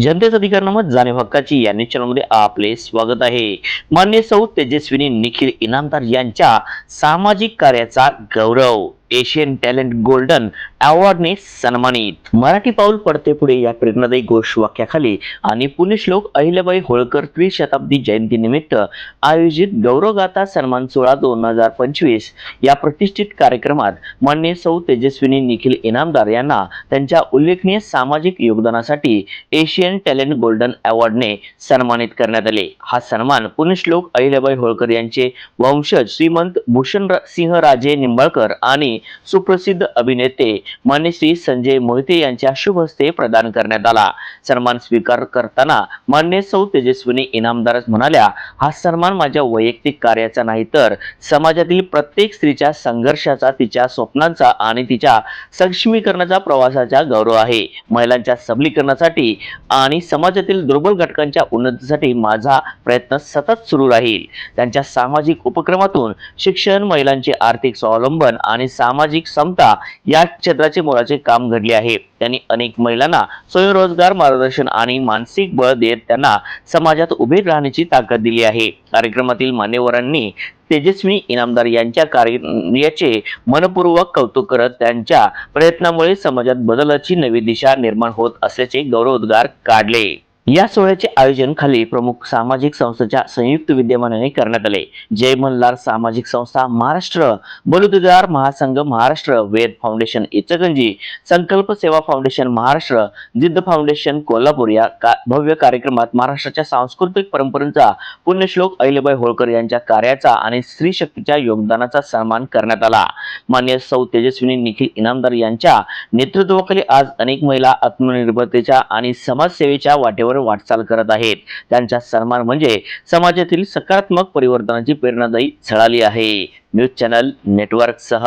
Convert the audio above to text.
जनतेचा अधिकार नमत जाणीव हक्काची या चॅनलमध्ये आपले स्वागत आहे। मान्य सौ तेजस्विनी निखिल इनामदार यांच्या सामाजिक कार्याचा गौरव, एशियन टॅलेंट गोल्डन अवॉर्डने सन्मानित। मराठी पाऊल पडते पुढे या प्रेरणादायी घोषवाक्याखाली आणि पुण्यश्लोक अहिल्याबाई होळकर त्रिशताब्दी जयंती निमित्त आयोजित गौरवगाथा सन्मान सोहळा 2025 या प्रतिष्ठित कार्यक्रमात मान्य सौ तेजस्विनी निखिल इनामदार यांना त्यांच्या उल्लेखनीय सामाजिक योगदानासाठी एशियन टॅलेंट गोल्डन अवॉर्डने सन्मानित करण्यात आले। हा सन्मान पुण्यश्लोक अहिल्याबाई होळकर यांचे वंशज श्रीमंत भूषणसिंह राजे निंबाळकर आणि सुप्रसिद्ध अभिनेते मान्य श्री संजय मोहिते यांच्या शुभ हस्ते प्रदान करण्यात आला। सन्मान स्वीकार करताना मान्य सौ तेजस्विनी इनामदार म्हणाल्या, हा सन्मान माझ्या वैयक्तिक कार्याचा नाही तर समाजातील प्रत्येक स्त्रीच्या संघर्षाचा, तिच्या स्वप्नांचा आणि तिच्या सक्षमीकरणाचा प्रवासाचा गौरव आहे। महिलांच्या सबलीकरणासाठी आणि समाजातील दुर्बल घटकांच्या उन्नतीसाठी माझा प्रयत्न सतत सुरू राहील। त्यांच्या सामाजिक उपक्रमातून शिक्षण, महिलांचे आर्थिक स्वावलंबन आणि सामाजिक समता या क्षेत्राचे मोलाचे काम घडले आहे। त्यांनी अनेक महिलांना स्वयंरोजगार, मार्गदर्शन आणि मानसिक बळ देत त्यांना समाजात उभे राहण्याची ताकद दिली आहे। कार्यक्रमातील मान्यवरांनी तेजस्विनी इनामदार यांच्या कार्याचे मनपूर्वक कौतुक करत त्यांच्या प्रयत्नामुळे समाजात बदलाची नवी दिशा निर्माण होत असल्याचे गौरवोद्गार काढले। या सोहळ्याचे आयोजन खाली प्रमुख सामाजिक संस्थांच्या संयुक्त विद्यमानाने करण्यात आले। जय मल्हार सामाजिक संस्था महाराष्ट्र, बलुतेदार महासंघ महाराष्ट्र, वेद फाउंडेशन इचलकरंजी, संकल्प सेवा फाउंडेशन महाराष्ट्र, जिद्द फाउंडेशन कोल्हापूर या भव्य कार्यक्रमात महाराष्ट्राच्या सांस्कृतिक परंपरेचा, पुण्यश्लोक अहिल्याबाई होळकर यांच्या कार्याचा आणि स्त्री शक्तीच्या योगदानाचा सन्मान करण्यात आला। मान्य सौ तेजस्विनी निखिल इनामदार यांच्या नेतृत्वाखाली आज अनेक महिला आत्मनिर्भरतेच्या आणि समाजसेवेच्या वाटेवर वाटचाल करत आहेत। त्यांचा सन्मान म्हणजे समाजातील सकारात्मक परिवर्तनाची प्रेरणादायी झळाळी आहे। न्यूज चॅनल नेटवर्क सह